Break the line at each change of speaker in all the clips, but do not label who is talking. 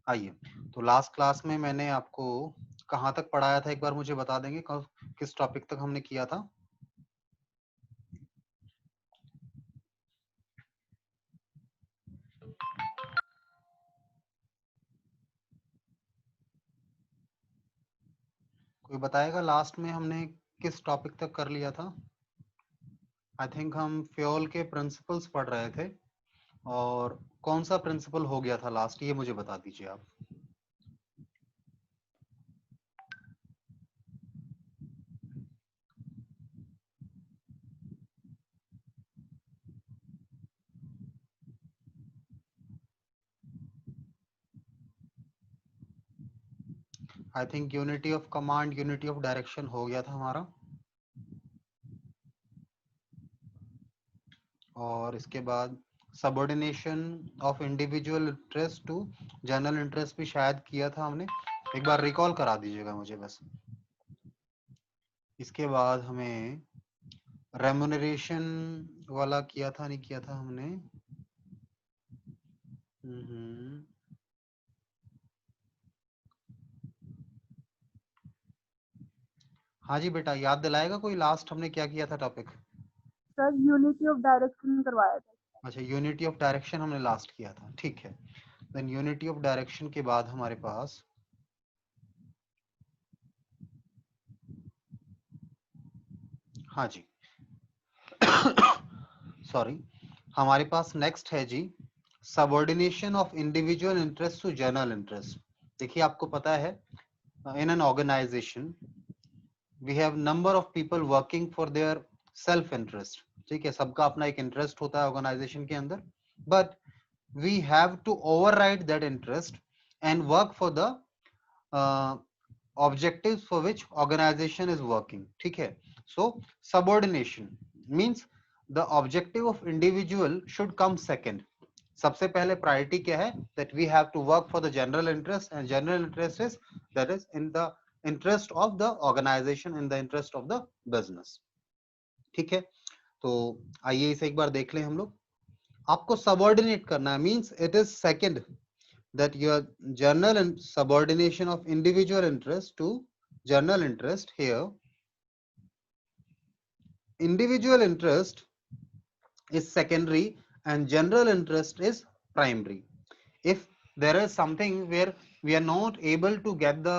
आइए, तो last class में मैंने आपको कहाँ तक पढ़ाया था, एक बार मुझे बता देंगे किस टॉपिक तक हमने किया था? कोई बताएगा लास्ट में हमने किस टॉपिक तक कर लिया था? आई थिंक हम फ्यूल के प्रिंसिपल्स पढ़ रहे थे, और कौन सा प्रिंसिपल हो गया था लास्ट, ये मुझे बता दीजिए आप। I think unity of command, unity of direction हो गया था हमारा, और इसके बाद subordination of individual interest to general interest भी शायद किया था हमने, एक बार रिकॉल करा दीजिएगा मुझे बस। इसके बाद हमें रेम्युनरेशन वाला किया था, नहीं किया था हमने? हाँ जी बेटा, याद दिलाएगा कोई, लास्ट हमने क्या किया था topic?
Sir unity of direction करवाया था।
अच्छा, यूनिटी ऑफ डायरेक्शन हमने लास्ट किया था, ठीक है। देन यूनिटी ऑफ डायरेक्शन के बाद हमारे पास हाँ जी सॉरी, हमारे पास नेक्स्ट है जी subordination of individual interest to general interest. देखिए, आपको पता है in an organization we have number of people working for their self interest, ठीक है, सबका अपना एक इंटरेस्ट होता है ऑर्गेनाइजेशन के अंदर, but we have to override that interest and work for the objectives for which organization is working, ठीक है। so subordination means the objective of individual should come second, सबसे पहले प्रायोरिटी क्या है, that we have to work for the general interest, and general interest is that is in the interest of the organization, in the interest of the business, ठीक है। तो आइए इसे एक बार देख लें हम लोग। आपको सबऑर्डिनेट करना है, means it is second that your general and subordination of individual interest to general interest. Here individual interest is secondary and general interest is primary. If there is something where we are not able to get the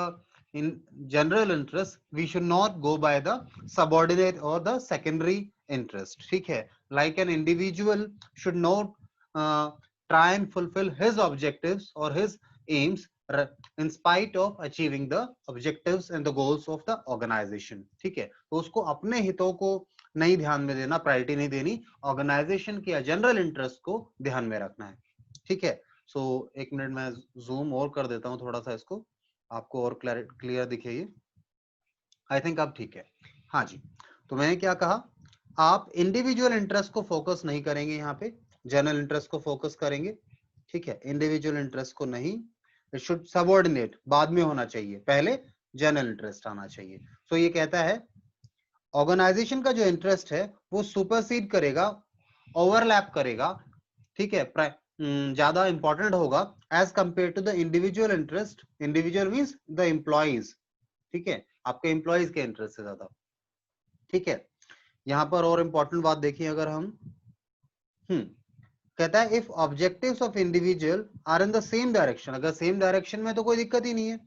in general interest, we should not go by the subordinate or the secondary interest, ठीक है। Like an individual should not uh, try and fulfill his objectives or his aims in spite of achieving the objectives and the goals of the organization, ठीक है। तो उसको अपने हितों को नहीं ध्यान में देना, प्रायोरिटी नहीं देनी, ऑर्गेनाइजेशन की जनरल इंटरेस्ट को ध्यान में रखना है, ठीक है। सो एक मिनट में जूम और कर देता हूं थोड़ा सा इसको, आपको और क्लियर दिखे ये। आई थिंक अब ठीक है। हाँ जी, तो मैंने क्या कहा, आप इंडिविजुअल इंटरेस्ट को फोकस नहीं करेंगे, यहाँ पे जनरल इंटरेस्ट को फोकस करेंगे, ठीक है। इंडिविजुअल इंटरेस्ट को नहीं, इट शुड सबऑर्डिनेट, बाद में होना चाहिए, पहले जनरल इंटरेस्ट आना चाहिए। सो ये कहता है ऑर्गेनाइजेशन का जो इंटरेस्ट है वो सुपरसीड करेगा, ओवरलैप करेगा, ठीक है, ज्यादा इंपॉर्टेंट होगा as compare to the individual interest. Individual means the employees, ठीक है, आपके एम्प्लॉइज के इंटरेस्ट से ज्यादा, ठीक है। यहां पर और इंपॉर्टेंट बात देखिए, अगर हम कहता है if objectives of individual are in the same direction, अगर सेम डायरेक्शन में तो कोई दिक्कत ही नहीं है,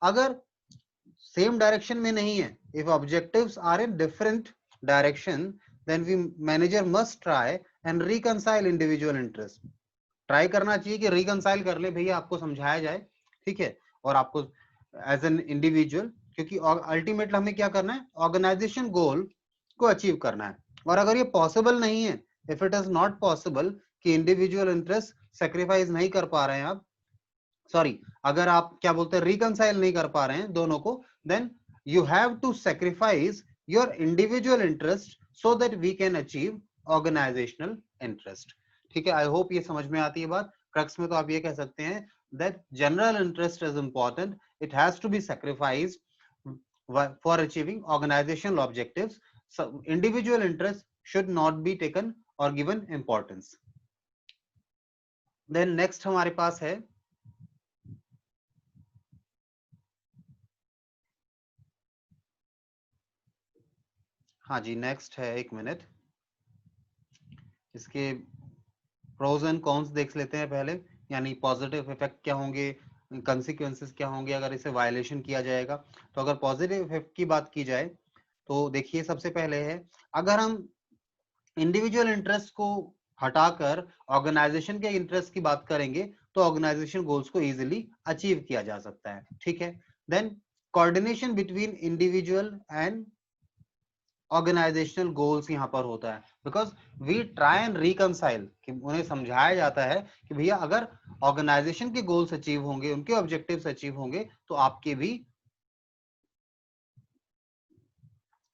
अगर सेम डायरेक्शन में नहीं है, if objectives are in different direction, then we manager must try and reconcile individual interest. Try करना चाहिए कि रिकंसाइल कर ले भैया, आपको समझाया जाए, ठीक है, और आपको एज एन इंडिविजुअल, क्योंकि अल्टीमेटली हमें क्या करना है, ऑर्गेनाइजेशन गोल को अचीव करना है। और अगर ये पॉसिबल नहीं है, if it is not possible कि इंडिविजुअल इंटरेस्ट सेक्रीफाइस नहीं कर पा रहे हैं आप, सॉरी, अगर आप क्या बोलते हैं, रिकंसाइल नहीं कर पा रहे हैं दोनों को, then you have to sacrifice your individual interest so that we can achieve organisational interest, ठीक है। आई होप ये समझ में आती है बात। क्रक्स में तो आप ये कह सकते हैं that general interest is important, it has to be sacrificed for achieving organizational objectives, so individual interest should not be taken or given importance. Then next हमारे पास है हाँ जी, नेक्स्ट है, एक मिनट, इसके प्रोज एंड कॉन्स देख लेते हैं पहले, यानी पॉजिटिव इफेक्ट क्या होंगे, कंसिक्वेंसेस क्या होंगे अगर इसे वायलेशन किया जाएगा। तो अगर पॉजिटिव इफेक्ट की बात की जाए तो देखिए, सबसे पहले है, अगर हम इंडिविजुअल इंटरेस्ट को हटाकर ऑर्गेनाइजेशन के इंटरेस्ट की बात करेंगे तो ऑर्गेनाइजेशन गोल्स को इजीली अचीव किया जा सकता है, ठीक है। Then coordination between individual and organisational goals यहाँ पर होता है, because we try and reconcile, कि उन्हें समझाया जाता है कि भैया अगर ऑर्गेनाइजेशन के गोल्स अचीव होंगे, उनके ऑब्जेक्टिव्स अचीव होंगे, तो आपके भी,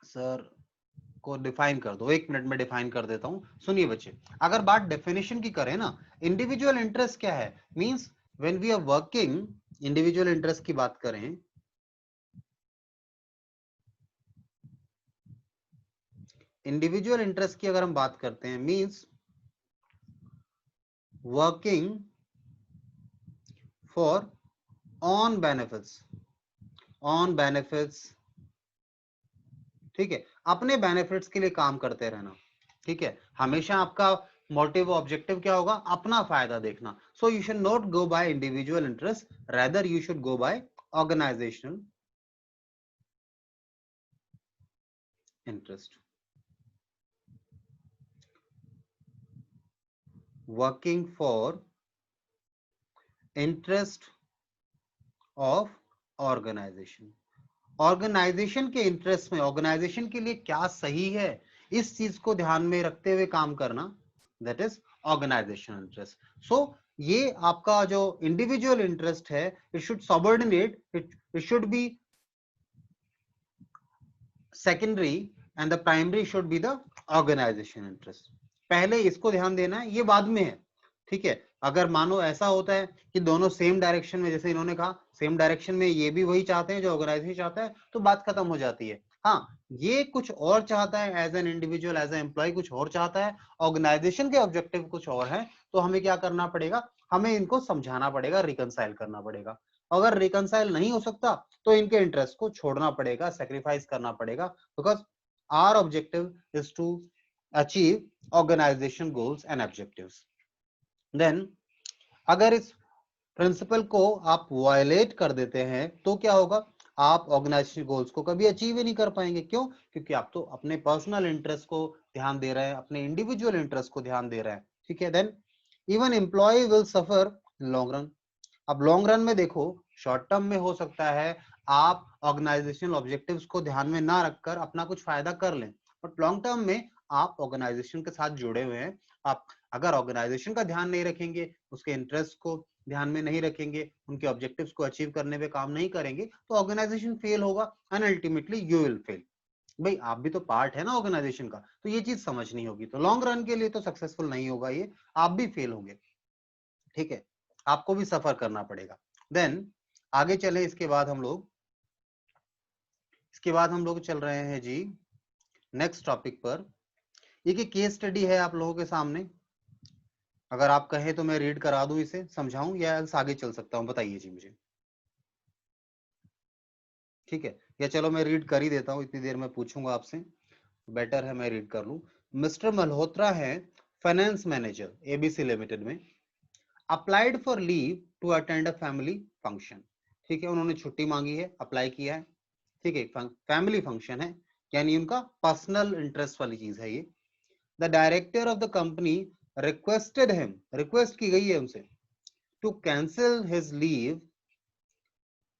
सर को डिफाइन कर दो, एक मिनट में डिफाइन कर देता हूं, सुनिए बच्चे। अगर बात डेफिनेशन की करें ना, इंडिविजुअल इंटरेस्ट क्या है, means when we are working, individual interest की बात करें, इंडिविजुअल इंटरेस्ट की अगर हम बात करते हैं, means working for on benefits, on benefits, ठीक है, अपने बेनिफिट्स के लिए काम करते रहना, ठीक है, हमेशा आपका मोटिव ऑब्जेक्टिव क्या होगा, अपना फायदा देखना। So you should not go by individual interest, rather you should go by organisational interest, working for interest of organisation, organisation के इंटरेस्ट में, ऑर्गेनाइजेशन के लिए क्या सही है, इस चीज को ध्यान में रखते हुए काम करना, that is organisation interest. So ये आपका जो इंडिविजुअल इंटरेस्ट है, it should subordinate, it should be secondary and the primary should be the organisation interest. पहले इसको ध्यान देना है, ये बाद में है, ठीक है। अगर मानो ऐसा होता है कि दोनों सेम डायरेक्शन में, जैसे इन्होंने कहा सेम डायरेक्शन में, ये भी वही चाहते हैं जो ऑर्गेनाइजेशन चाहता है, तो बात खत्म हो जाती है। हाँ, ये कुछ और चाहता है as an individual, as an employee कुछ और चाहता है, ऑर्गेनाइजेशन के ऑब्जेक्टिव कुछ और है, तो हमें क्या करना पड़ेगा, हमें इनको समझाना पड़ेगा, रिकनसाइल करना पड़ेगा। अगर रिकनसाइल नहीं हो सकता तो इनके इंटरेस्ट को छोड़ना पड़ेगा, सेक्रीफाइस करना पड़ेगा, because our objective is to achieve organisation goals and objectives. Then अगर इस प्रिंसिपल को आप वायलेट कर देते हैं तो क्या होगा, आप ऑर्गेनाइजेशन गोल्स को कभी अचीव ही नहीं कर पाएंगे। क्यों? क्योंकि आप तो अपने पर्सनल इंटरेस्ट को ध्यान दे रहे हैं, अपने इंडिविजुअल इंटरेस्ट को ध्यान दे रहे हैं, ठीक है। Then even employee will suffer long run. अब लॉन्ग रन में देखो, शॉर्ट टर्म में हो सकता है आप ऑर्गेनाइजेशनल ऑब्जेक्टिव्स को ध्यान में ना रखकर अपना कुछ फायदा कर लें, बट लॉन्ग टर्म में आप ऑर्गेनाइजेशन के साथ जुड़े हुए हैं, आप अगर ऑर्गेनाइजेशन का ध्यान नहीं रखेंगे, उसके इंटरेस्ट को ध्यान में नहीं रखेंगे, उनके ऑब्जेक्टिव्स को अचीव करने पे काम नहीं करेंगे, तो ऑर्गेनाइजेशन फेल होगा and ultimately you will fail. भाई आप भी तो पार्ट है ना ऑर्गेनाइजेशन का, तो ये चीज समझनी होगी, तो लॉन्ग रन के लिए तो सक्सेसफुल नहीं होगा ये, आप भी फेल होंगे, ठीक है, आपको भी सफर करना पड़ेगा। देन आगे चले, इसके बाद हम लोग चल रहे हैं जी नेक्स्ट टॉपिक पर। ये केस स्टडी है आप लोगों के सामने, अगर आप कहें तो मैं रीड करा दूं, इसे समझाऊं या आगे चल सकता हूं, बताइए जी मुझे, ठीक है, या चलो मैं रीड कर ही देता हूं, इतनी देर में पूछूंगा आपसे, बेटर है मैं रीड कर लूं। मिस्टर मल्होत्रा है फाइनेंस मैनेजर एबीसी लिमिटेड में, applied for leave to attend a family function, ठीक है, उन्होंने छुट्टी मांगी है, अप्लाई किया है, ठीक है, फैमिली फंक्शन है, यानी उनका पर्सनल इंटरेस्ट वाली चीज है ये। The director of the company requested him, request की गई है उनसे, to cancel his leave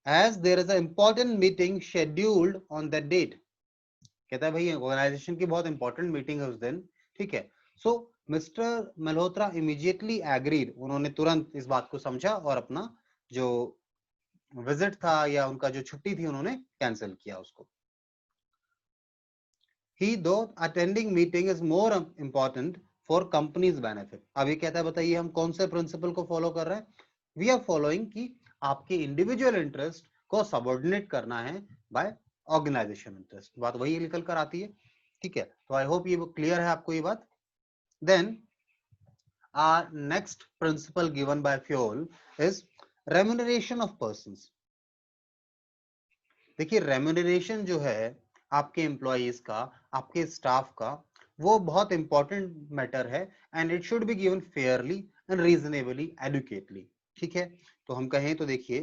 as there is a important meeting scheduled on that date. कहता है भाई ऑर्गेनाइजेशन की बहुत इंपॉर्टेंट मीटिंग है उस दिन, ठीक है। सो मिस्टर मल्होत्रा इमीडिएटली एग्रीड, उन्होंने तुरंत इस बात को समझा और अपना जो विजिट था या उनका जो छुट्टी थी उन्होंने कैंसिल किया उसको। He though attending meeting is more important for company's benefit। अब ये कहता है बताइए हम कौन से प्रिंसिपल को फॉलो कर रहे हैं, वी आर फॉलोइंग कि आपके इंडिविजुअल इंटरेस्ट को सबऑर्डिनेट करना है बाय ऑर्गेनाइजेशन इंटरेस्ट, बात वही निकल कर आती है, ठीक है। तो आई होप ये क्लियर है आपको ये बात। Then our next principle given by Fioll is remuneration of persons। देखिए रेम्यूनरेशन जो है आपके एम्प्लॉयज का, आपके स्टाफ का, वो बहुत इंपॉर्टेंट मैटर है and it should be given fairly and reasonably adequately. ठीक है, तो हम कहें तो देखिए,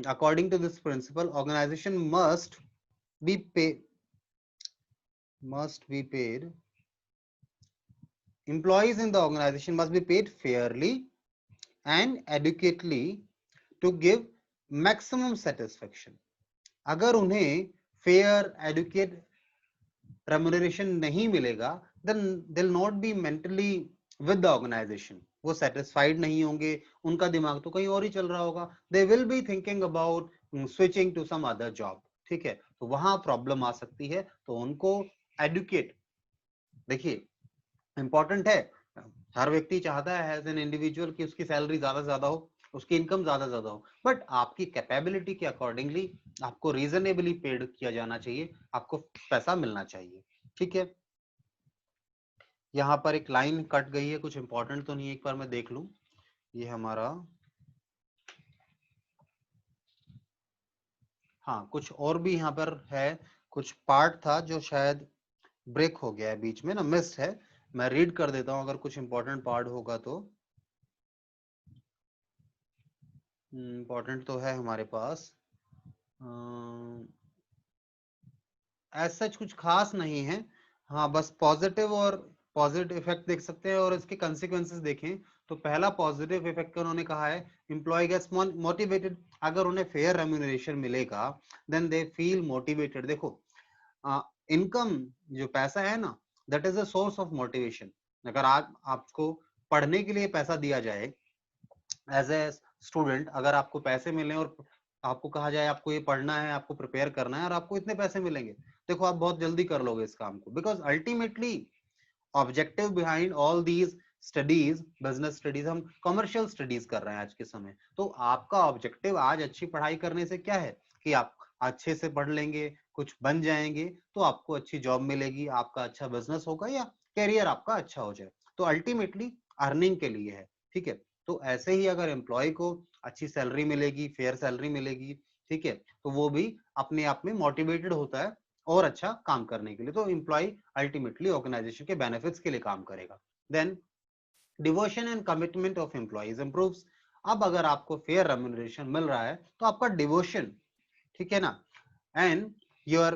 according to this principle organisation be pay must be paid employees in the organization must be paid fairly and adequately to give maximum satisfaction। अगर उन्हें fair educate remuneration नहीं मिलेगा then they'll not be mentally with the organization, वो satisfied नहीं होंगे, उनका दिमाग तो कहीं और ही चल रहा होगा, they will be thinking about switching to some other job। ठीक है, तो वहां प्रॉब्लम आ सकती है, तो उनको एडुकेट, देखिए इंपॉर्टेंट है, हर व्यक्ति चाहता है एज एन इंडिविजुअल कि उसकी सैलरी ज्यादा से ज्यादा हो, उसकी इनकम ज्यादा से ज्यादा हो, बट आपकी कैपेबिलिटी के अकॉर्डिंगली आपको रीजनेबली पेड किया जाना चाहिए, आपको पैसा मिलना चाहिए। ठीक है, यहाँ पर एक लाइन कट गई है, कुछ इंपॉर्टेंट तो नहीं है, एक बार मैं देख लूं। ये हमारा, हाँ कुछ और भी यहाँ पर है, कुछ पार्ट था जो शायद ब्रेक हो गया है बीच में ना, मिस है, मैं रीड कर देता हूँ अगर कुछ इंपॉर्टेंट पार्ट होगा तो। इंपॉर्टेंट तो है हमारे पास, एज सच कुछ खास नहीं है, हाँ बस पॉजिटिव और पॉजिटिव इफेक्ट देख सकते हैं और इसके कंसिक्वेंसेस देखें। तो पहला पॉजिटिव इफेक्ट उन्होंने कहा है, एम्प्लॉय गेट्स मोटिवेटेड, अगर उन्हें फेयर रेम्यूनरेशन मिलेगा देन दे फील मोटिवेटेड। देखो इनकम जो पैसा है ना, that is a source of motivation. अगर आपको पढ़ने के लिए पैसा दिया जाए एज ए स्टूडेंट, अगर आपको पैसे मिले और आपको कहा जाए आपको ये पढ़ना है, आपको प्रिपेयर करना है और आपको इतने पैसे मिलेंगे, देखो आप बहुत जल्दी कर लोगे इस काम को, because ultimately objective behind all these studies, business studies, हम कमर्शियल स्टडीज कर रहे हैं आज के समय, तो आपका ऑब्जेक्टिव आज अच्छी पढ़ाई करने से क्या है कि आप अच्छे से पढ़ लेंगे, कुछ बन जाएंगे, तो आपको अच्छी जॉब मिलेगी, आपका अच्छा बिजनेस होगा या कैरियर आपका अच्छा हो जाए, तो अल्टीमेटली अर्निंग के लिए है। ठीक है, तो ऐसे ही अगर एम्प्लॉय को अच्छी सैलरी मिलेगी, फेयर सैलरी मिलेगी, ठीक है, तो वो भी अपने आप में मोटिवेटेड होता है और अच्छा काम करने के लिए, तो एम्प्लॉय अल्टीमेटली ऑर्गेनाइजेशन के बेनिफिट्स के लिए काम करेगा। Then devotion and commitment of employees improves. अब अगर आपको फेयर रेम्यूनरेशन मिल रहा है तो आपका डिवोशन, ठीक है ना, and your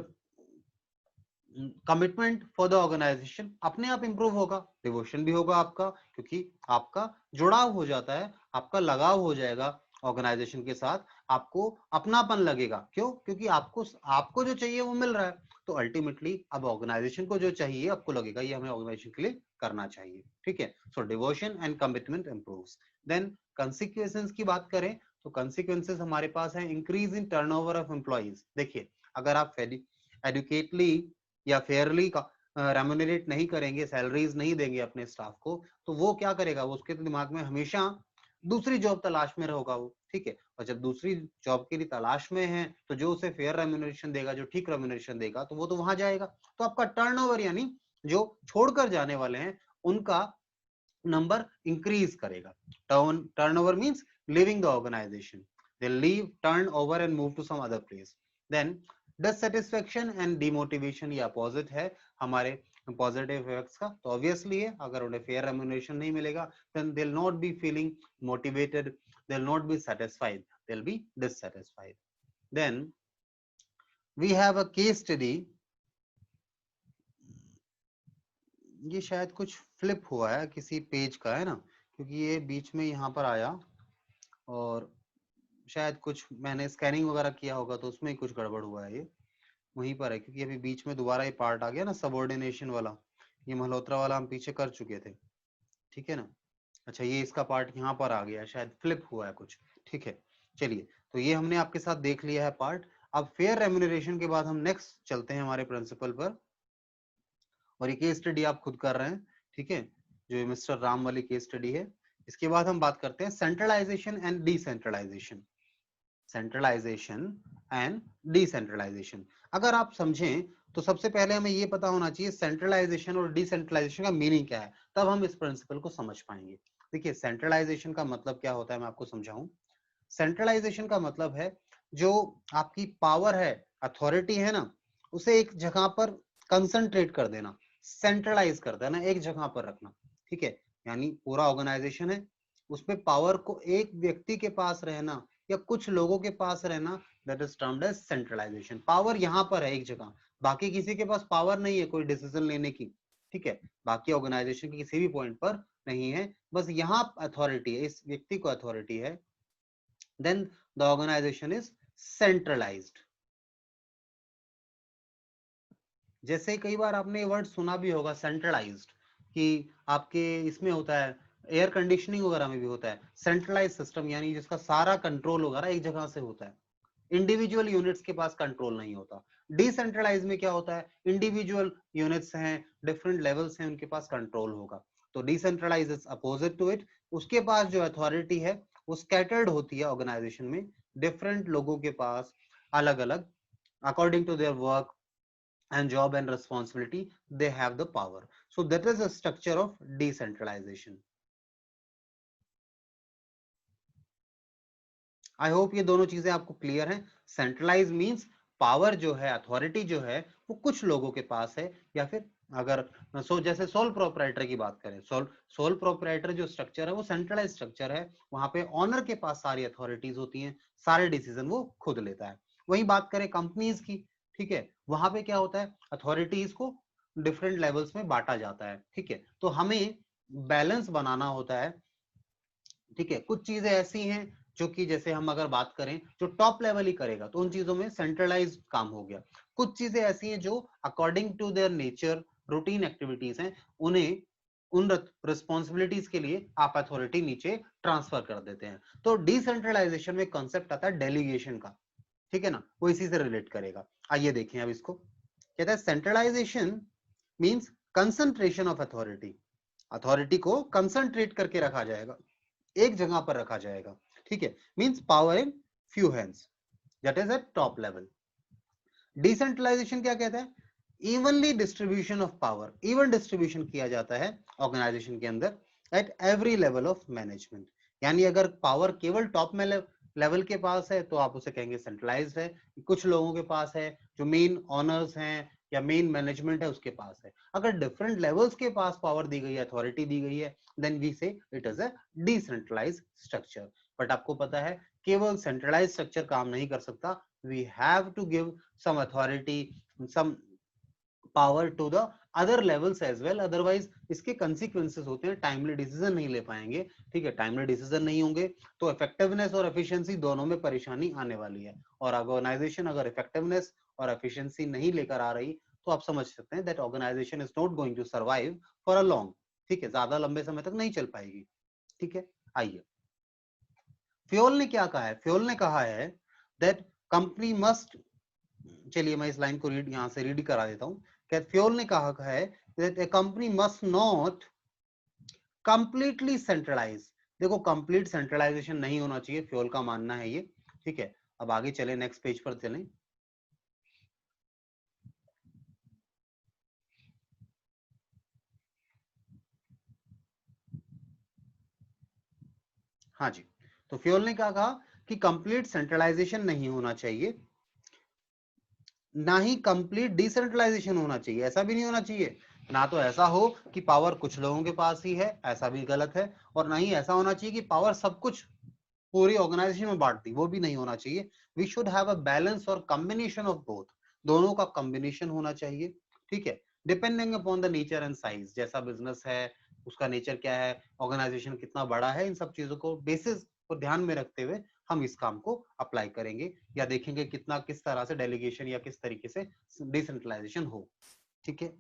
commitment for the organisation अपने आप इंप्रूव होगा, डिवोशन भी होगा आपका, क्योंकि आपका जुड़ाव हो जाता है, आपका लगाव हो जाएगा ऑर्गेनाइजेशन के साथ, आपको अपनापन लगेगा, क्यों, क्योंकि आपको आपको जो चाहिए वो मिल रहा है, तो अल्टीमेटली अब ऑर्गेनाइजेशन को जो चाहिए आपको लगेगा ये हमें ऑर्गेनाइजेशन के लिए करना चाहिए। ठीक है, so devotion and commitment improves. Then consequences की बात करें तो कंसिक्वेंसेस हमारे पास है, increase in turnover of employees. देखिए अगर आप एडुकेटली या फेयरली रेम्यूनरेट नहीं करेंगे, सैलरीज नहीं देंगे अपने स्टाफ को, तो वो क्या करेगा, वो उसके दिमाग में हमेशा दूसरी जॉब तलाश में रहेगा वो। ठीक है, और जब दूसरी जॉब के लिए तलाश में है तो जो उसे फेयर रेम्यूनरेशन देगा, जो ठीक रेम्यूनरेशन देगा, तो वो तो वहां जाएगा, तो आपका टर्नओवर यानी जो छोड़कर जाने वाले हैं उनका नंबर इंक्रीज करेगा। Turnover means leaving the organisation, they leave, turn over and move to some other place. Then dissatisfaction and demotivation, ये अपोजिट है हमारे पॉजिटिव इफेक्ट्स का, तो ऑब्वियसली है अगर उन्हें फेयर रेम्यूनरेशन नहीं मिलेगा then they will not be feeling motivated, they will not be satisfied, they will be dissatisfied. Then we have a case study, ये शायद कुछ फ्लिप हुआ है, किसी पेज का है ना, क्योंकि ये बीच में यहाँ पर आया और शायद कुछ मैंने स्कैनिंग वगैरह किया होगा तो उसमें ही कुछ गड़बड़ हुआ है, ये वहीं पर है, क्योंकि अभी बीच में दोबारा ये पार्ट आ गया ना सबऑर्डिनेशन वाला, ये मल्होत्रा वाला हम पीछे कर चुके थे। ठीक है ना, अच्छा ये इसका पार्ट यहाँ पर आ गया, शायद फ्लिप हुआ है कुछ। ठीक है, चलिए, तो ये हमने आपके साथ देख लिया है पार्ट। अब फेयर रेम्यूनरेशन के बाद हम नेक्स्ट चलते हैं हमारे प्रिंसिपल पर, और ये केस स्टडी आप खुद कर रहे हैं। ठीक है, जो मिस्टर राम वाली केस स्टडी है, इसके बाद हम बात करते हैं centralisation and decentralisation. Centralisation and decentralisation, अगर आप समझें तो सबसे पहले हमें ये पता होना चाहिए सेंट्रलाइजेशन और डिसेंट्रलाइजेशन का मीनिंग क्या है, तब हम इस प्रिंसिपल को समझ पाएंगे। देखिए सेंट्रलाइजेशन का मतलब क्या होता है मैं आपको समझाऊं। सेंट्रलाइजेशन का मतलब है जो आपकी पावर है, अथॉरिटी है ना, उसे एक जगह पर कंसंट्रेट कर देना, सेंट्रलाइज कर देना, एक जगह पर रखना, ठीक है। यानी पूरा ऑर्गेनाइजेशन है, उसमें पावर को एक व्यक्ति के पास रहना या कुछ लोगों के पास रहना, that is termed as centralisation. Power यहाँ पर है एक जगह, बाकी किसी के पास पावर नहीं है कोई डिसीजन लेने की, ठीक है, बाकी ऑर्गेनाइजेशन के किसी भी पॉइंट पर नहीं है, बस यहाँ अथॉरिटी है, इस व्यक्ति को अथॉरिटी है, then the organization is centralized। जैसे कई बार आपने वर्ड सुना भी होगा सेंट्रलाइज्ड, कि आपके इसमें होता है, एयर कंडीशनिंग वगैरह में भी होता है सेंट्रलाइज सिस्टम, यानी जिसका सारा कंट्रोल वगैरह एक जगह से होता है, इंडिविजुअल यूनिट्स के पास कंट्रोल नहीं होता। डिसेंट्रलाइज में क्या होता है, इंडिविजुअल यूनिट्स हैं, डिफरेंट लेवल्स हैं, उनके पास कंट्रोल होगा। तो decentralise is opposite to it, उसके पास जो अथॉरिटी है वो स्कैटर्ड होती है ऑर्गेनाइजेशन में, डिफरेंट लोगों के पास अलग अलग, according to their work and job and responsibility they have the power. So that is a structure of decentralization. I hope ये दोनों चीजें आपको क्लियर हैं। सेंट्रलाइज मींस पावर जो है, अथॉरिटी जो है वो कुछ लोगों के पास है, या फिर अगर जैसे सोल प्रोपराइटर की बात करें, सोल प्रोपराइटर जो स्ट्रक्चर है वो सेंट्रलाइज स्ट्रक्चर है, वहां पे ऑनर के पास सारी अथॉरिटीज होती हैं, सारे डिसीजन वो खुद लेता है। वही बात करें कंपनीज की, ठीक है, वहां पे क्या होता है, अथॉरिटीज को डिफरेंट लेवल्स में बांटा जाता है, ठीक है। तो हमें बैलेंस बनाना होता है, ठीक है। कुछ चीजें ऐसी हैं जो कि जैसे हम अगर बात करें जो टॉप लेवल ही करेगा तो उन चीजों में सेंट्रलाइज काम हो गया। कुछ चीजें ऐसी हैं जो according to their nature routine activities हैं, उन्हें उन रिस्पॉन्सिबिलिटीज के लिए आप अथॉरिटी नीचे ट्रांसफर कर देते हैं। तो डिसेंट्रलाइजेशन में कॉन्सेप्ट आता है डेलीगेशन का, ठीक है ना, वो इसी से रिलेट करेगा। आइए देखें अब इसको। कहता है centralisation means concentration of authority, authority को कंसंट्रेट करके रखा जाएगा, एक जगह पर रखा जाएगा, ठीक है। Means power in few hands, that is at top level. Decentralisation क्या कहता है, evenly distribution of power, even distribution किया जाता है ऑर्गेनाइजेशन के अंदर at every level of management. यानी अगर पावर केवल टॉप में लेवल के पास है तो आप उसे कहेंगे सेंट्रलाइज्ड है, कुछ लोगों के पास है जो मेन ऑनर्स हैं या मेन मैनेजमेंट है उसके पास है। अगर डिफरेंट लेवल्स के पास पावर दी गई है, अथॉरिटी दी गई है, then we say it is a decentralised structure. But आपको पता है केवल सेंट्रलाइज्ड स्ट्रक्चर काम नहीं कर सकता, we have to give some authority, some power to the other levels as well, otherwise इसके consequences होते हैं, टाइमली डिसीजन नहीं ले पाएंगे, ठीक है। टाइमली डिसीजन नहीं होंगे तो इफेक्टिवनेस और एफिशिएंसी दोनों में परेशानी आने वाली है, और ऑर्गेनाइजेशन अगर इफेक्टिवनेस और एफिशिएंसी नहीं लेकर आ रही तो आप समझ सकते हैं that organisation is not going to survive for a long, ठीक है, ज्यादा लंबे समय तक नहीं चल पाएगी, ठीक है। आइए, फ्योल ने क्या कहा है, फ्योल ने कहा है दैट कंपनी मस्ट, चलिए मैं इस लाइन को रीड यहां से रीड करा देता हूं। क्या फ्योल ने कहा है that a company must not completely centralise. देखो कंप्लीट सेंट्रलाइजेशन नहीं होना चाहिए, फ्योल का मानना है ये, ठीक है। अब आगे चले, नेक्स्ट पेज पर चलें। हाँ जी, तो फ्योल ने क्या कहा कि कंप्लीट सेंट्रलाइजेशन नहीं होना चाहिए, ना ही कंप्लीट डिसेंट्रलाइजेशन होना चाहिए, ऐसा भी नहीं होना चाहिए, ना तो ऐसा हो कि पावर कुछ लोगों के पास ही है, ऐसा भी गलत है, और ना ही ऐसा होना चाहिए कि पावर सब कुछ पूरी ऑर्गेनाइजेशन में बांट दी, वो भी नहीं होना चाहिए। We should have a balance और कॉम्बिनेशन ऑफ बोथ, दोनों का कॉम्बिनेशन होना चाहिए, ठीक है। Depending upon the nature and size, जैसा बिजनेस है, उसका नेचर क्या है, ऑर्गेनाइजेशन कितना बड़ा है, इन सब चीजों को बेसिस को ध्यान में रखते हुए हम इस काम को अप्लाई करेंगे या देखेंगे कितना किस तरह से डेलीगेशन या किस तरीके से डिसेंट्रलाइजेशन हो, ठीक है।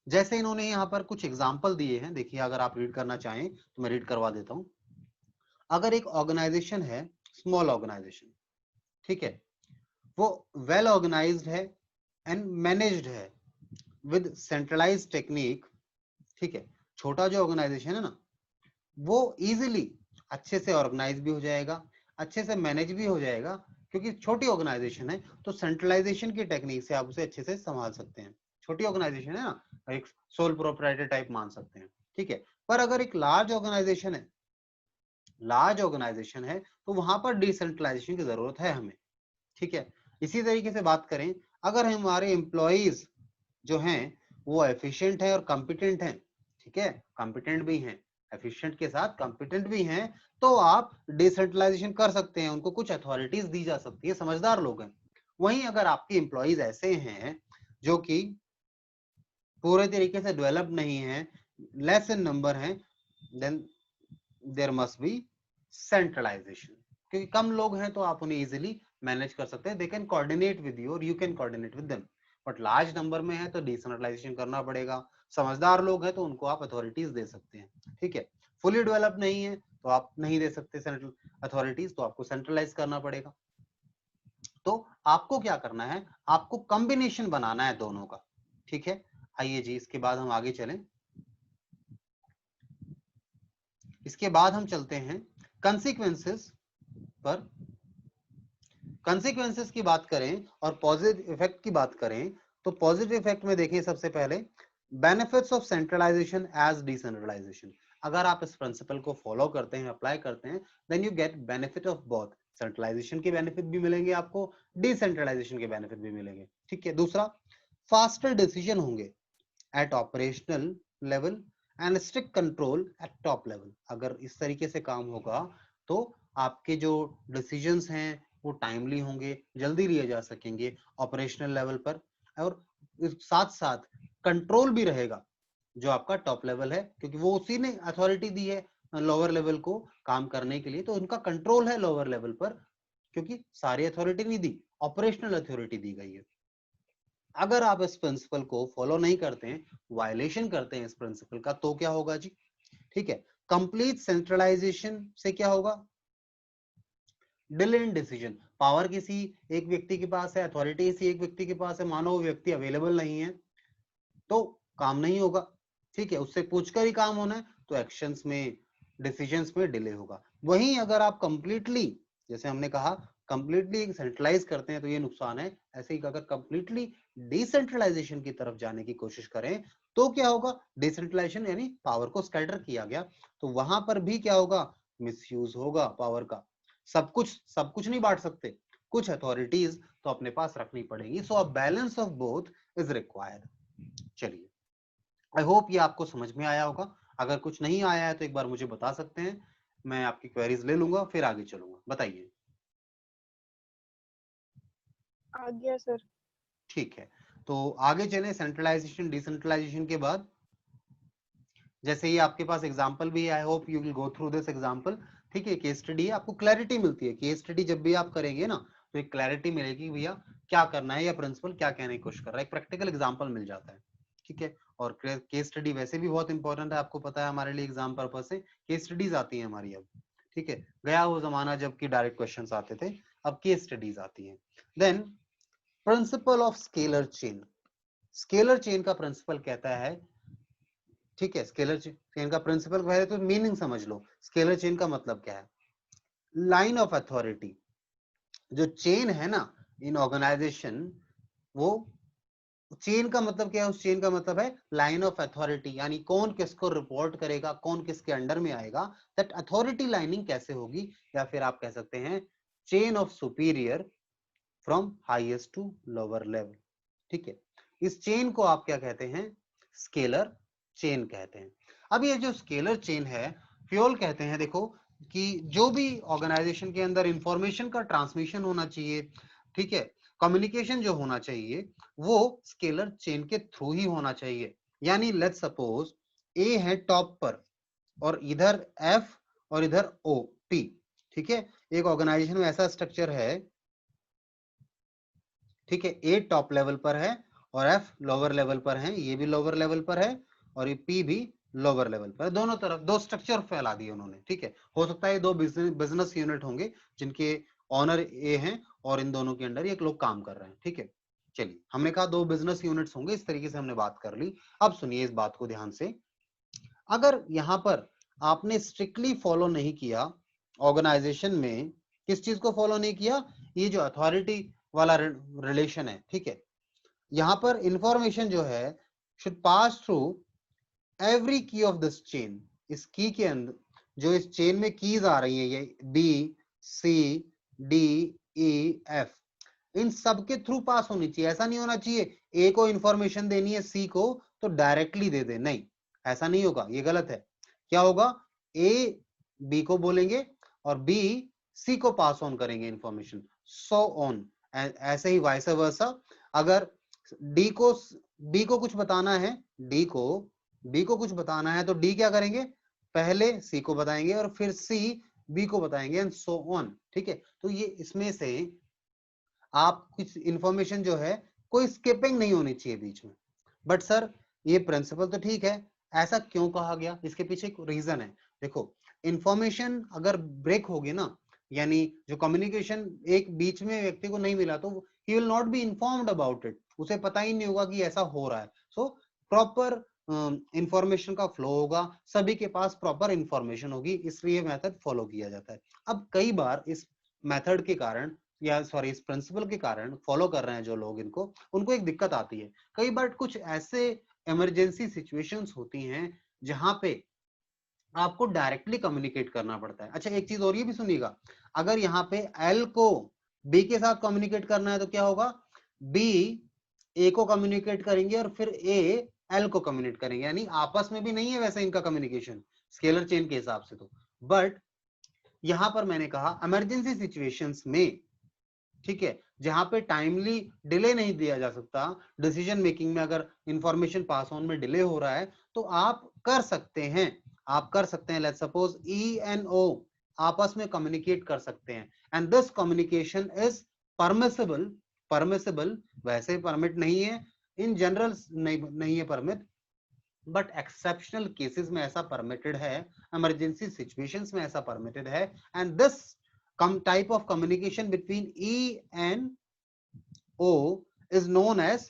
जैसे इन्होंने यहाँ पर कुछ एग्जाम्पल दिए हैं, देखिए अगर आप रीड करना चाहें तो मैं रीड करवा देता हूं। अगर एक ऑर्गेनाइजेशन है, स्मॉल ऑर्गेनाइजेशन, ठीक है, वो वेल ऑर्गेनाइज्ड है एंड मैनेज्ड है विद सेंट्रलाइज्ड टेक्निक, ठीक है, छोटा जो ऑर्गेनाइजेशन है ना वो इजीली अच्छे से ऑर्गेनाइज भी हो जाएगा, अच्छे से मैनेज भी हो जाएगा, क्योंकि छोटी ऑर्गेनाइजेशन है तो सेंट्रलाइजेशन की टेक्निक से आप उसे अच्छे से संभाल सकते हैं। छोटी ऑर्गेनाइजेशन है ना, एक सोल प्रोप्राइटर टाइप मान सकते हैं, ठीक है। पर अगर एक लार्ज ऑर्गेनाइजेशन है, लार्ज ऑर्गेनाइजेशन है तो वहां पर डिसेंट्रलाइजेशन की जरूरत है हमें, ठीक है। इसी तरीके से बात करें, अगर हमारे एम्प्लॉइज जो हैं वो एफिशिएंट है और कॉम्पिटेंट हैं, ठीक है, कॉम्पिटेंट भी हैं, एफिशिएंट के साथ कॉम्पिटेंट भी हैं, तो आप डिसेंट्रलाइजेशन कर सकते हैं, उनको कुछ अथॉरिटीज दी जा सकती है, समझदार लोग हैं। वहीं अगर आपके एम्प्लॉइज ऐसे हैं जो कि पूरे तरीके से डेवलप नहीं है, लेस इन नंबर है, then there must be centralisation, क्योंकि कम लोग हैं तो आप उन्हें इजीली मैनेज कर सकते हैं, they can coordinate with you और you can coordinate with them. But large number में है तो डिसेंट्रलाइजेशन करना पड़ेगा। समझदार लोग हैं तो उनको आप अथॉरिटीज दे सकते हैं, ठीक है। फुली डेवलप नहीं है तो आप नहीं दे सकते सेंट्रल अथॉरिटीज, तो आपको सेंट्रलाइज करना पड़ेगा। तो आपको क्या करना है, आपको कॉम्बिनेशन बनाना है दोनों का, ठीक है। आइए जी, इसके बाद हम आगे चलें। इसके बाद हम चलते हैं कंसिक्वेंसेस पर। कंसिक्वेंसेस की बात करें और पॉजिटिव इफेक्ट की बात करें, तो पॉजिटिव इफेक्ट में देखिए सबसे पहले benefits of centralisation as decentralisation. अगर आप इस प्रिंसिपल को फॉलो करते हैं, अप्लाई करते हैं, then you get benefit of both, centralisation के बेनिफिट भी मिलेंगे आपको, डिसेंट्रलाइजेशन के बेनिफिट भी मिलेंगे, ठीक है। दूसरा, फास्टर डिसीजन होंगे at operational level and strict control at top level. अगर इस तरीके से काम होगा तो आपके जो डिसीजंस हैं वो टाइमली होंगे, जल्दी लिए जा सकेंगे ऑपरेशनल लेवल पर, और साथ साथ कंट्रोल भी रहेगा जो आपका टॉप लेवल है, क्योंकि वो उसी ने अथॉरिटी दी है लोअर लेवल को काम करने के लिए, तो उनका कंट्रोल है लोअर लेवल पर, क्योंकि सारी अथॉरिटी नहीं दी, ऑपरेशनल अथॉरिटी दी गई है। अगर आप इस प्रिंसिपल को फॉलो नहीं करते हैं, वायलेशन करते हैं इस प्रिंसिपल का, तो क्या होगा जी, ठीक है। कंप्लीट सेंट्रलाइजेशन से क्या होगा, डिले इन डिसीजन, पावर किसी एक व्यक्ति के पास है, अथॉरिटी किसी एक व्यक्ति के पास है, मानो वो व्यक्ति अवेलेबल नहीं है तो काम नहीं होगा, ठीक है, उससे पूछकर ही काम होना है, तो एक्शंस में, डिसीजंस में डिले होगा। वहीं अगर आप कंप्लीटली, जैसे हमने कहा, कंप्लीटली सेंट्रलाइज करते हैं तो ये नुकसान है, ऐसे ही अगर कंप्लीटली डिसेंट्रलाइजेशन की तरफ जाने की कोशिश करें तो क्या होगा, डिसेंट्रलाइजेशन यानी पावर को स्कैटर किया गया, तो वहां पर भी क्या होगा, मिसयूज होगा पावर का। सब कुछ नहीं बांट सकते, कुछ अथॉरिटीज तो अपने पास रखनी पड़ेगी, so a balance of both is required. चलिए, आई होप ये आपको समझ में आया होगा। अगर कुछ नहीं आया है तो एक बार मुझे बता सकते हैं, मैं आपकी क्वेरीज ले लूंगा, फिर आगे चलूंगा, बताइए।
आ गया सर।
ठीक है, तो आगे चलें। सेंट्रलाइजेशन डिसेंट्रलाइजेशन के बाद, जैसे ये आपके पास एग्जांपल भी है, I hope you will go through this example, ठीक है। केस स्टडी है, आपको क्लैरिटी मिलती है, केस स्टडी जब भी आप करेंगे ना तो एक क्लैरिटी मिलेगी भैया क्या करना है या प्रिंसिपल क्या कहने की कोशिश कर रहा है, एक प्रैक्टिकल एग्जांपल मिल जाता है, ठीक है। और केस स्टडी वैसे भी बहुत इंपॉर्टेंट है, आपको पता है हमारे लिए एग्जाम पर्पज से केस स्टडीज आती है हमारी अब, ठीक है। गया वो जमाना जबकि डायरेक्ट क्वेश्चंस आते थे, अब केस स्टडीज आती है। Then principle of scalar chain, scalar chain का प्रिंसिपल कहता है, ठीक है, स्केलर चेन का प्रिंसिपल पहले तो मीनिंग समझ लो, स्केलर चेन का मतलब क्या है, लाइन ऑफ अथॉरिटी। जो चेन है ना इन ऑर्गेनाइजेशन, वो चेन का मतलब क्या है, उस चेन का मतलब है लाइन ऑफ अथॉरिटी, यानी कौन किसको रिपोर्ट करेगा, कौन किसके अंडर में आएगा, दैट अथॉरिटी लाइनिंग कैसे होगी, या फिर आप कह सकते हैं chain of superior from highest to lower level, ठीक है। इस चेन को आप क्या कहते हैं, स्केलर चेन कहते हैं। अब ये जो स्केलर चेन है, फ्यूल कहते हैं, देखो कि जो भी ऑर्गेनाइजेशन के अंदर इंफॉर्मेशन का ट्रांसमिशन होना चाहिए, ठीक है, कम्युनिकेशन जो होना चाहिए वो स्केलर चेन के थ्रू ही होना चाहिए। यानी लेट्स सपोज ए है टॉप पर और इधर एफ और इधर ओ पी, ठीक है। एक ऑर्गेनाइजेशन में ऐसा स्ट्रक्चर है, ठीक है, ए टॉप लेवल पर है और एफ लोअर लेवल पर है, ये भी लोअर लेवल पर है और ये पी भी लोअर लेवल पर है, दोनों तरफ दो स्ट्रक्चर फैला दिए उन्होंने, ठीक है। हो सकता है दो बिजनेस यूनिट होंगे जिनके ऑनर ए हैं और इन दोनों के अंडर एक लोग काम कर रहे हैं, ठीक है। चलिए, हमने कहा दो बिजनेस यूनिट्स होंगे, इस तरीके से हमने बात कर ली। अब सुनिए इस बात को ध्यान से, अगर यहां पर आपने स्ट्रिक्टली फॉलो नहीं किया ऑर्गेनाइजेशन में, किस चीज को फॉलो नहीं किया, ये जो अथॉरिटी वाला रिलेशन है, ठीक है, यहां पर इंफॉर्मेशन जो है शुड पास थ्रू एवरी की ऑफ दिस चेन, इस की के अंदर जो इस चेन में कीज आ रही है, ये B C D E F, इन सब के थ्रू पास होनी चाहिए। ऐसा नहीं होना चाहिए ए को इंफॉर्मेशन देनी है सी को तो डायरेक्टली दे दे, नहीं ऐसा नहीं होगा, ये गलत है। क्या होगा, ए बी को बोलेंगे और बी सी को पास ऑन करेंगे इंफॉर्मेशन, सो ऑन। ऐसे ही वाइस वर्सा, अगर डी को बी को कुछ बताना है, डी को बी को कुछ बताना है तो डी क्या करेंगे, पहले सी को बताएंगे और फिर सी बी को बताएंगे एंड सो ऑन। ठीक है, तो ये इसमें से आप कुछ इंफॉर्मेशन जो है कोई स्किपिंग नहीं होनी चाहिए बीच में। बट सर ये प्रिंसिपल तो ठीक है, ऐसा क्यों कहा गया, इसके पीछे एक रीजन है। देखो इंफॉर्मेशन अगर ब्रेक होगी ना, यानी जो कम्युनिकेशन एक बीच में व्यक्ति को नहीं मिला तो ही will not be informed about it, उसे पता ही नहीं होगा कि ऐसा हो रहा है। सो प्रॉपर इंफॉर्मेशन का फ्लो होगा, सभी के पास प्रॉपर इंफॉर्मेशन होगी, इसलिए मेथड फॉलो किया जाता है। अब कई बार इस मेथड के कारण या सॉरी इस प्रिंसिपल के कारण फॉलो कर रहे हैं जो लोग इनको, उनको एक दिक्कत आती है। कई बार कुछ ऐसे इमरजेंसी सिचुएशंस होती हैं जहां पे आपको डायरेक्टली कम्युनिकेट करना पड़ता है। अच्छा एक चीज और ये भी सुनिएगा, अगर यहाँ पे एल को बी के साथ कम्युनिकेट करना है तो क्या होगा, बी ए को कम्युनिकेट करेंगे और फिर ए एल को कम्युनिकेट करेंगे, यानी आपस में भी नहीं है वैसे इनका कम्युनिकेशन स्केलर चेन के हिसाब से तो। बट यहां पर मैंने कहा इमरजेंसी सिचुएशंस में, ठीक है, जहां पे टाइमली डिले नहीं दिया जा सकता, डिसीजन मेकिंग में अगर इंफॉर्मेशन पास ऑन में डिले हो रहा है तो आप कर सकते हैं, आप कर सकते हैं, लेट्स सपोज ई एंड ओ आपस में कम्युनिकेट कर सकते हैं and this communication is permissible. Permissible वैसे परमिट नहीं है, इन जनरल नहीं है परमिट, बट एक्सेप्शनल केसेस में ऐसा परमिटेड है, इमरजेंसी सिचुएशंस में ऐसा परमिटेड है। And this type of communication between E and O is known as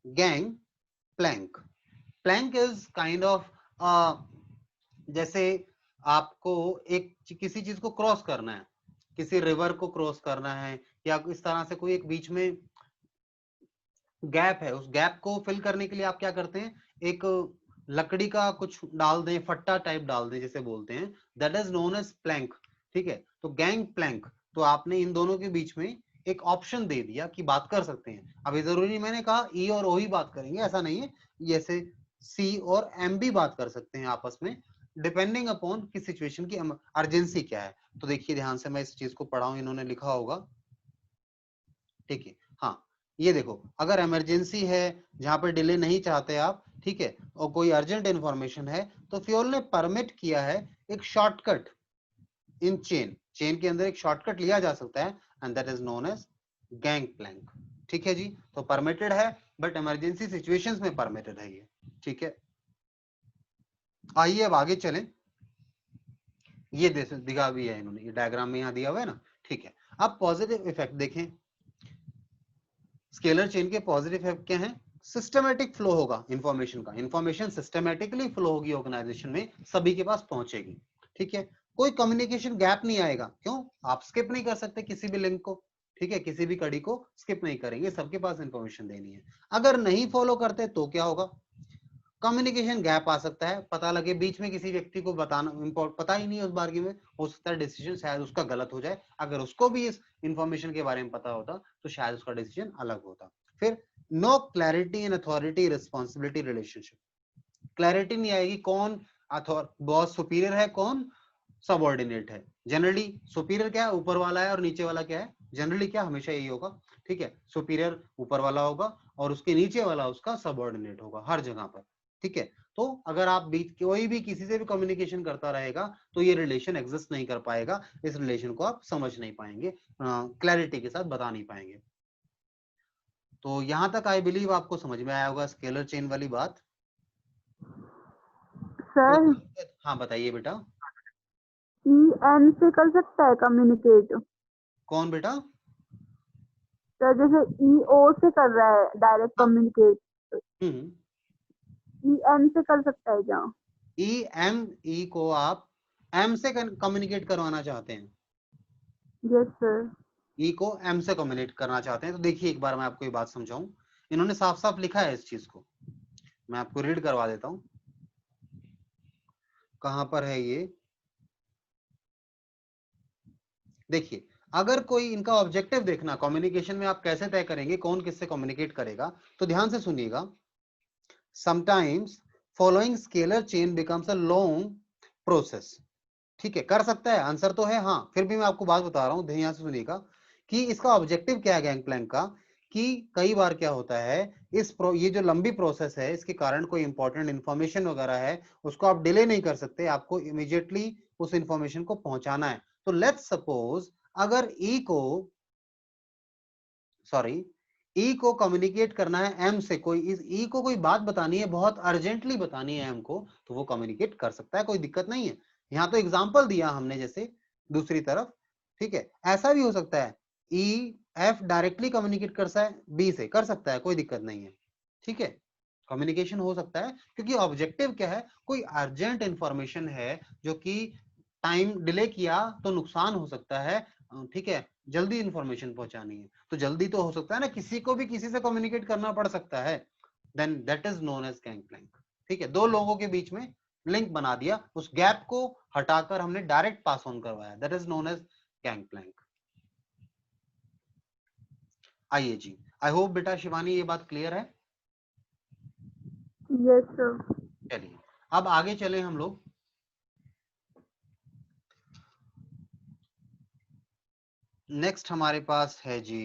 gangplank. Plank is kind of जैसे आपको एक किसी चीज को क्रॉस करना है, किसी रिवर को क्रॉस करना है या इस तरह से कोई एक बीच में गैप है, उस गैप को फिल करने के लिए आप क्या करते हैं, एक लकड़ी का कुछ डाल दें, फट्टा टाइप डाल दें जिसे बोलते हैं, that is known as plank. ठीक है, तो गैंग प्लैंक, तो आपने इन दोनों के बीच में एक ऑप्शन दे दिया कि बात कर सकते हैं। अब ये जरूरी नहीं मैंने कहा ई और ओ ही बात करेंगे, ऐसा नहीं है, जैसे सी और एम भी बात कर सकते हैं आपस में, डिपेंडिंग अपॉन कि सिचुएशन की अर्जेंसी क्या है। तो देखिए ध्यान से, मैं इस चीज को पढ़ा हूं, इन्होंने लिखा होगा, ठीक है। हाँ ये देखो, अगर इमरजेंसी है जहां पर डिले नहीं चाहते आप, ठीक है, और कोई अर्जेंट इंफॉर्मेशन है तो फ्यूल ने परमिट किया है एक शॉर्टकट इन चेन, चेन के अंदर एक शॉर्टकट लिया जा सकता है and that is known as gang plank. ठीक है जी, तो परमिटेड है बट इमरजेंसी सिचुएशंस में परमिटेड है ये। ठीक है, आइए अब आगे चलें। ये दिखा भी है इन्होंने, ये डायग्राम में यहाँ दिया हुआ है ना। ठीक है, अब पॉजिटिव इफेक्ट देखें, स्केलर चेन के पॉजिटिव इफेक्ट क्या हैं, सिस्टमैटिक फ्लो होगा इंफॉर्मेशन का, इंफॉर्मेशन सिस्टमैटिकली फ्लो होगी ऑर्गेनाइजेशन में, सभी के पास पहुंचेगी। ठीक है, कोई कम्युनिकेशन गैप नहीं आएगा, क्यों, आप स्किप नहीं कर सकते किसी भी लिंक को, ठीक है, किसी भी कड़ी को स्किप नहीं करेंगे, सबके पास इंफॉर्मेशन देनी है। अगर नहीं फॉलो करते तो क्या होगा, कम्युनिकेशन गैप आ सकता है, पता लगे बीच में किसी व्यक्ति को बताना पता ही नहीं है उस बारे में, हो सकता है डिसीजन शायद उसका गलत हो जाए, अगर उसको भी इस इंफॉर्मेशन के बारे में पता होता तो शायद उसका डिसीजन अलग होता। फिर no clarity in authority responsibility relationship, clarity नहीं आएगी, कौन बॉस सुपीरियर है, कौन सबऑर्डिनेट है। जनरली सुपीरियर क्या है, ऊपर वाला है, और नीचे वाला क्या है, जनरली क्या, हमेशा यही होगा। ठीक है, सुपीरियर ऊपर वाला होगा और उसके नीचे वाला उसका सबऑर्डिनेट होगा हर जगह पर। ठीक है, तो अगर आप बीच कोई भी किसी से भी कम्युनिकेशन करता रहेगा तो ये रिलेशन एग्जिस्ट नहीं कर पाएगा, इस रिलेशन को आप समझ नहीं पाएंगे, क्लैरिटी के साथ बता नहीं पाएंगे। तो यहां तक आई बिलीव आपको समझ में आया होगा स्केलर चेन वाली बात।
सर
हाँ बताइए बेटा।
ई एन से कर सकता है कम्युनिकेट?
कौन बेटा?
सर जैसे ई ओ से कर रहा है डायरेक्ट
हाँ,
कम्युनिकेट, ई एन से कर सकता है क्या?
ई एम, ई को आप एम से कम्युनिकेट करवाना चाहते हैं,
यस सर।
ई को एम से कम्युनिकेट करना चाहते हैं, तो देखिए एक बार मैं आपको ये बात समझाऊं, इन्होंने साफ साफ लिखा है इस चीज को, मैं आपको रीड करवा देता हूं, कहां पर है ये, देखिए अगर कोई इनका ऑब्जेक्टिव देखना, कम्युनिकेशन में आप कैसे तय करेंगे कौन किससे कम्युनिकेट करेगा, तो ध्यान से सुनिएगा। Sometimes following scalar chain becomes a long process. ठीक है, कर सकता है, आंसर तो है हाँ, फिर भी मैं आपको बात बता रहा हूं, ध्यान से सुनिएगा कि इसका ऑब्जेक्टिव क्या है गैंगप्लैंक का, कि कई बार क्या होता है ये जो लंबी प्रोसेस है इसके कारण कोई इंपॉर्टेंट इंफॉर्मेशन वगैरह है उसको आप डिले नहीं कर सकते, आपको इमीडिएटली उस इंफॉर्मेशन को पहुंचाना है। तो लेट्स सपोज अगर ई को कम्युनिकेट करना है एम से, कोई इस ई को कोई बात बतानी है, बहुत अर्जेंटली बतानी है एम को, तो वो कम्युनिकेट कर सकता है, कोई दिक्कत नहीं है। यहां तो एग्जांपल दिया हमने जैसे दूसरी तरफ, ठीक है। ऐसा भी हो सकता है ई एफ डायरेक्टली कम्युनिकेट कर सकता है बी से, कर सकता है, कोई दिक्कत नहीं है, ठीक है। कम्युनिकेशन हो सकता है क्योंकि ऑब्जेक्टिव क्या है, कोई अर्जेंट इंफॉर्मेशन है जो कि टाइम डिले किया तो नुकसान हो सकता है, ठीक है, जल्दी इंफॉर्मेशन पहुंचानी है तो जल्दी तो हो सकता है ना, किसी को भी किसी से कम्युनिकेट करना पड़ सकता है, then that is known as gangplank. ठीक है, दो लोगों के बीच में लिंक बना दिया, उस गैप को हटाकर हमने डायरेक्ट पास ऑन करवाया, दैट इज नोन एज गैंगप्लैंक। आइए जी, आई होप बेटा शिवानी ये बात क्लियर है।
Yes sir.
चलिए अब आगे चले हम लोग। नेक्स्ट हमारे पास है जी,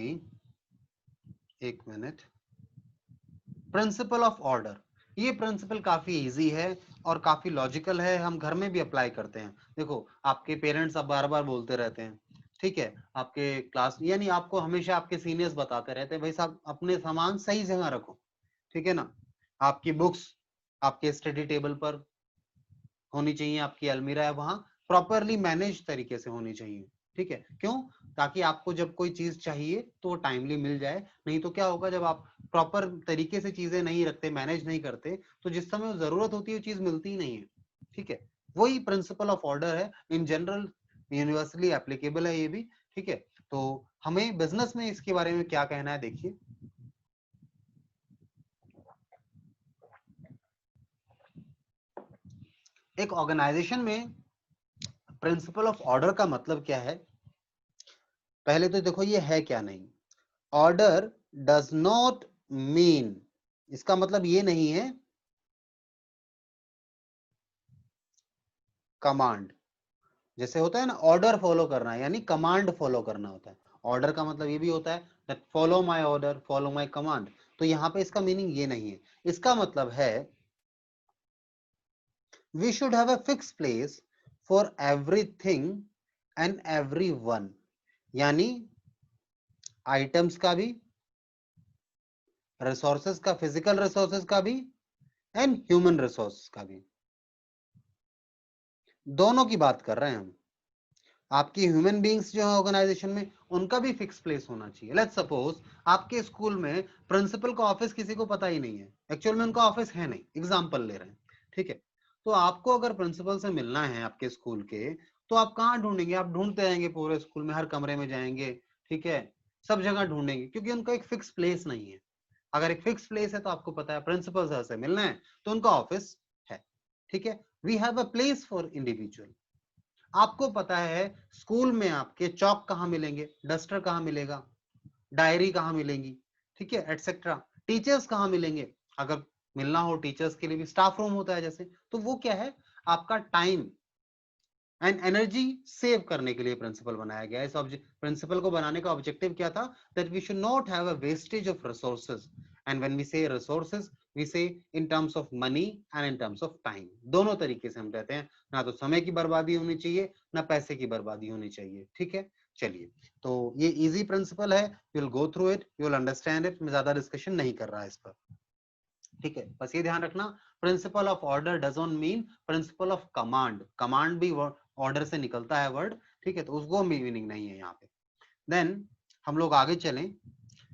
एक मिनट, प्रिंसिपल ऑफ ऑर्डर। ये प्रिंसिपल काफी इजी है और काफी लॉजिकल है, हम घर में भी अप्लाई करते हैं। देखो आपके पेरेंट्स अब बार बार बोलते रहते हैं, ठीक है, आपके क्लास यानी आपको हमेशा आपके सीनियर्स बताते रहते हैं भाई साहब अपने सामान सही जगह रखो, ठीक है ना, आपकी बुक्स आपके स्टडी टेबल पर होनी चाहिए, आपकी अलमीरा है वहां प्रॉपरली मैनेज तरीके से होनी चाहिए, ठीक है। क्यों? ताकि आपको जब कोई चीज चाहिए तो वो टाइमली मिल जाए, नहीं तो क्या होगा जब आप प्रॉपर तरीके से चीजें नहीं रखते, मैनेज नहीं करते, तो जिस समय वो जरूरत होती है वो चीज मिलती ही नहीं है, ठीक है। वही प्रिंसिपल ऑफ ऑर्डर है, इन जनरल यूनिवर्सली एप्लीकेबल है ये भी, ठीक है। तो हमें बिजनेस में इसके बारे में क्या कहना है, देखिए। एक ऑर्गेनाइजेशन में प्रिंसिपल ऑफ ऑर्डर का मतलब क्या है, पहले तो देखो ये है क्या नहीं। ऑर्डर डज नॉट मीन, इसका मतलब ये नहीं है कमांड, जैसे होता है ना ऑर्डर फॉलो करना यानी कमांड फॉलो करना होता है, ऑर्डर का मतलब ये भी होता है that follow my order, follow my command. तो यहां पे इसका मीनिंग ये नहीं है, इसका मतलब है we should have a fix place for everything and everyone, यानी आइटम्स का भी, रिसोर्सेज का, फिजिकल रिसोर्सेज का भी एंड ह्यूमन रिसोर्स का भी, दोनों की बात कर रहे हैं हम। आपकी ह्यूमन बींग्स जो है ऑर्गेनाइजेशन में उनका भी फिक्स प्लेस होना चाहिए। लेट्स सपोज आपके स्कूल में प्रिंसिपल का ऑफिस किसी को पता ही नहीं है, एक्चुअल में उनका ऑफिस है नहीं, एग्जांपल ले रहे हैं, ठीक है। तो आपको अगर प्रिंसिपल से मिलना है आपके स्कूल के, तो आप कहाँ ढूंढेंगे, आप ढूंढते रहेंगे पूरे स्कूल में, हर कमरे में जाएंगे, ठीक है, सब जगह ढूंढेंगे क्योंकि उनका एक फिक्स प्लेस नहीं है। अगर एक फिक्स प्लेस है तो आपको पता है प्रिंसिपल सर से मिलना है तो उनका ऑफिस है, ठीक है। We have a place for individual, आपको पता है स्कूल में आपके चौक कहाँ मिलेंगे, डस्टर कहाँ मिलेगा, डायरी कहाँ मिलेंगी, ठीक है, एटसेट्रा। टीचर्स कहाँ मिलेंगे, अगर मिलना हो टीचर्स के लिए भी स्टाफ रूम होता है जैसे, तो वो क्या है आपका टाइम एंड एनर्जी सेव करने के लिए प्रिंसिपल बनाया गया है। इस प्रिंसिपल को बनाने का ऑब्जेक्टिव क्या था, that we should not have a wastage of resources, and when we say resources we say in terms of money and in terms of time, दोनों तरीके से हम कहते हैं, ना तो समय की बर्बादी होनी चाहिए ना पैसे की बर्बादी होनी चाहिए, ठीक है। चलिए, तो ये इजी प्रिंसिपल है, you will go through it, you will understand it, मैं ज्यादा डिस्कशन नहीं कर रहा इस पर, ठीक है। बस ये ध्यान रखना, principle of order doesn't mean principle of command, command भी ऑर्डर से निकलता है वर्ड, ठीक है, तो उसको मीनिंग नहीं है यहाँ पे। देन हम लोग आगे चलें,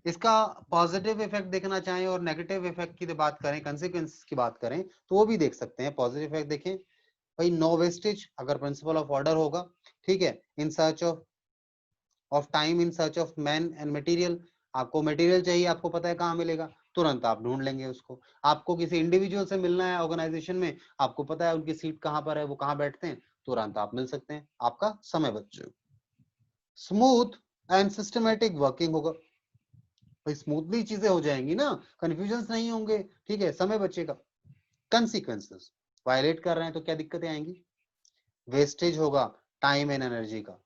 इसका पॉजिटिव इफेक्ट देखना चाहें और नेगेटिव इफेक्ट की बात करें, कंसिक्वेंस की बात करें, तो वो भी देख सकते हैं। पॉजिटिव इफेक्ट देखें भाई, नो वेस्टेज अगर प्रिंसिपल ऑफ ऑर्डर होगा, ठीक है, in search of time, in search of man and material, आपको मटेरियल चाहिए, आपको पता है कहाँ मिलेगा, तुरंत आप ढूंढ लेंगे उसको। आपको किसी इंडिविजुअल से मिलना है ऑर्गेनाइजेशन में, आपको पता है उनकी सीट कहाँ पर है, वो कहाँ बैठते हैं, तुरंत आप मिल सकते हैं, आपका समय बच स्मूथ एंड सिस्टमेटिक वर्किंग होगा, भाई स्मूथली चीजें हो जाएंगी ना, कंफ्यूजन नहीं होंगे, ठीक है, समय बचेगा। कंसिक्वेंसेस, वायलेट कर रहे हैं तो क्या दिक्कतें आएंगी, वेस्टेज होगा टाइम एंड एनर्जी का।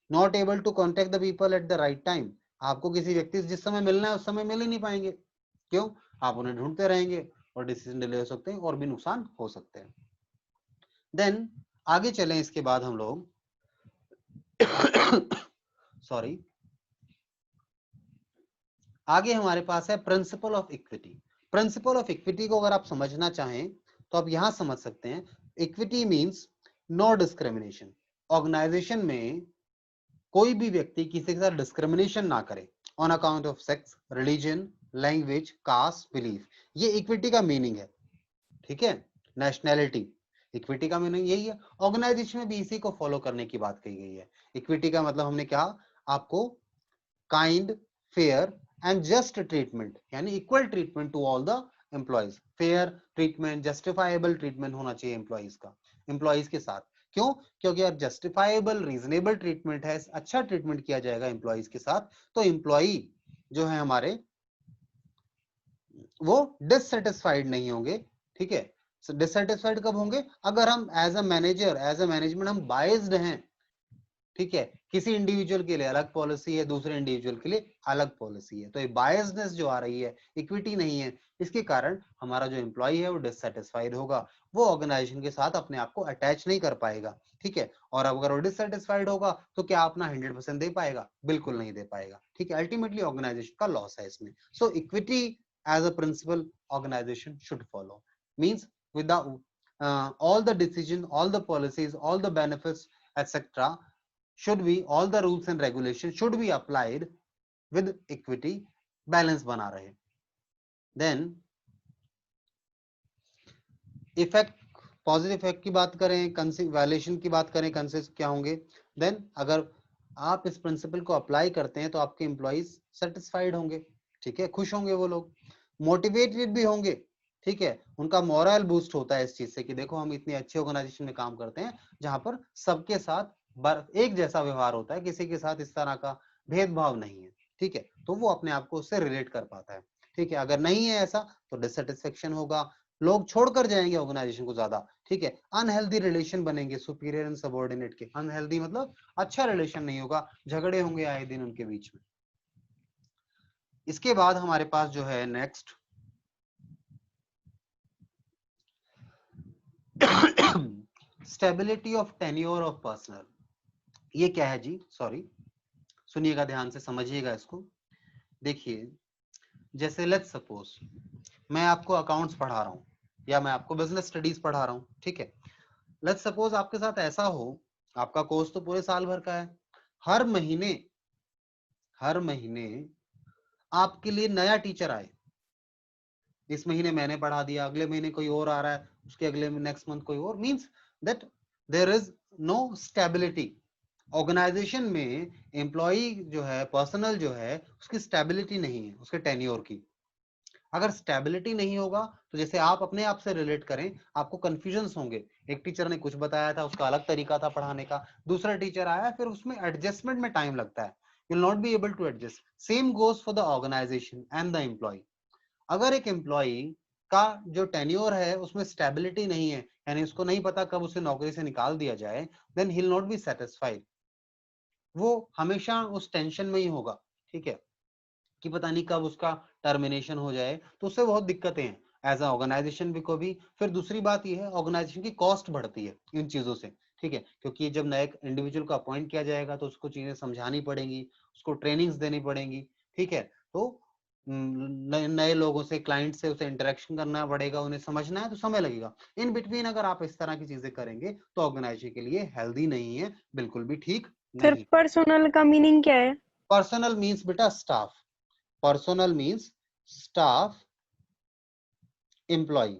Not able to contact the people at the right time, आपको किसी व्यक्ति से जिस समय मिलना है उस समय मिल ही नहीं पाएंगे, क्यों, आप उन्हें ढूंढते रहेंगे और डिसीजन डिले हो सकते हैं और भी नुकसान हो सकते हैं। देन आगे चलें, इसके बाद हम लोग सॉरी आगे हमारे पास है principle of equity. Principle of equity को अगर आप समझना चाहें तो आप यहां समझ सकते हैं, equity means no discrimination. Organisation में कोई भी व्यक्ति किसी के साथ डिस्क्रिमिनेशन ना करे on account of sex, religion, language, caste, belief, ये इक्विटी का मीनिंग है, ठीक है। नेशनैलिटी, इक्विटी का मीनिंग यही है। ऑर्गेनाइजेशन में भी इसी को फॉलो करने की बात कही गई है। इक्विटी का मतलब हमने कहा आपको kind, fair and just treatment, यानी equal treatment to all the employees. Fair treatment, justifiable treatment होना चाहिए एम्प्लॉइज का, एम्प्लॉइज के साथ। क्यों, क्योंकि अगर जस्टिफाइबल रीजनेबल ट्रीटमेंट है, अच्छा ट्रीटमेंट किया जाएगा एम्प्लॉइज के साथ, तो एम्प्लॉई जो है हमारे वो डिससेटिस्फाइड नहीं होंगे, ठीक है। डिससेटिस्फाइड कब होंगे, अगर हम as a manager, as a management हम बायस्ड हैं, ठीक है, किसी इंडिविजुअल के लिए अलग पॉलिसी है, दूसरे इंडिविजुअल के लिए अलग पॉलिसी है, तो ये बायसनेस जो आ रही है, इक्विटी नहीं है, इसके कारण हमारा जो एम्प्लॉय है वो डिससेटिस्फाइड होगा, वो ऑर्गेनाइजेशन के साथ अपने आप को अटैच नहीं कर पाएगा, ठीक है। और अगर वो डिससेटिस्फाइड होगा तो क्या अपना 100% दे पाएगा, बिल्कुल नहीं दे पाएगा, ठीक है। अल्टीमेटली ऑर्गेनाइजेशन का लॉस है इसमें। So equity as a principle organization should follow, means with all the decision, all the policies, all the benefits, etc. should be, all the rules and regulations should be applied with equity, balance बना रहे। then effect, positive effect की बात करें, violation की बात करें, कंसेस क्या होंगे। देन अगर आप इस प्रिंसिपल को अप्लाई करते हैं तो आपके एम्प्लॉइज सेटिस्फाइड होंगे, ठीक है, खुश होंगे वो लोग, मोटिवेटेड भी होंगे, ठीक है, उनका मोरल बूस्ट होता है इस चीज से कि देखो हम इतनी अच्छी ऑर्गेनाइजेशन में काम करते हैं जहां पर सबके साथ एक जैसा व्यवहार होता है, किसी के साथ इस तरह का भेदभाव नहीं है, ठीक है, तो वो अपने आप को उससे रिलेट कर पाता है, ठीक है। अगर नहीं है ऐसा तो डिससेटिस्फेक्शन होगा, लोग छोड़कर जाएंगे ऑर्गेनाइजेशन को ज्यादा, ठीक है। अनहेल्दी रिलेशन बनेंगे सुपीरियर एंड सबऑर्डिनेट के, अनहेल्दी मतलब अच्छा रिलेशन नहीं होगा, झगड़े होंगे आए दिन उनके बीच में। इसके बाद हमारे पास जो है next stability of tenure of personal. ये क्या है जी, सॉरी सुनिएगा ध्यान से, समझिएगा इसको। देखिए जैसे लेट्स सपोज मैं आपको अकाउंट्स पढ़ा रहा हूँ या मैं आपको बिजनेस स्टडीज पढ़ा रहा हूँ, ठीक है। लेट्स सपोज आपके साथ ऐसा हो, आपका कोर्स तो पूरे साल भर का है, हर महीने आपके लिए नया टीचर आए, इस महीने मैंने पढ़ा दिया, अगले महीने कोई और आ रहा है, उसके अगले नेक्स्ट मंथ कोई और, means that there is no stability. Organisation में एम्प्लॉय जो है, पर्सनल जो है, उसकी स्टेबिलिटी नहीं है, उसके टेन्योर की। अगर स्टेबिलिटी नहीं होगा तो जैसे आप अपने आप से रिलेट करें, आपको कंफ्यूजन होंगे, एक टीचर ने कुछ बताया था, उसका अलग तरीका था पढ़ाने का, दूसरा टीचर आया, फिर उसमें एडजस्टमेंट में टाइम लगता है, you will not be able to adjust. Same goes for the organisation and the employee. अगर एक एम्प्लॉय का जो टेन्योर है उसमें स्टेबिलिटी नहीं है, यानी उसको नहीं पता कब उसे नौकरी से निकाल दिया जाए, then he will not be satisfied, वो हमेशा उस टेंशन में ही होगा, ठीक है, कि पता नहीं कब उसका टर्मिनेशन हो जाए, तो उससे बहुत दिक्कतें हैं एज अ ऑर्गेनाइजेशन भी को भी। फिर दूसरी बात ये है, ऑर्गेनाइजेशन की कॉस्ट बढ़ती है इन चीजों से, ठीक है, क्योंकि जब नए इंडिविजुअल को अपॉइंट किया जाएगा तो उसको चीजें समझानी पड़ेंगी, उसको ट्रेनिंग्स देनी पड़ेंगी, ठीक है। तो नए लोगों से, क्लाइंट से उसे इंटरेक्शन करना पड़ेगा, उन्हें समझना है तो समय लगेगा। इन बिटवीन अगर आप इस तरह की चीजें करेंगे तो ऑर्गेनाइजेशन के लिए हेल्दी नहीं है, बिल्कुल भी ठीक
फिर
नहीं।
पर्सनल का मीनिंग क्या है?
पर्सनल मीन्स बेटा staff, personal means staff, employ,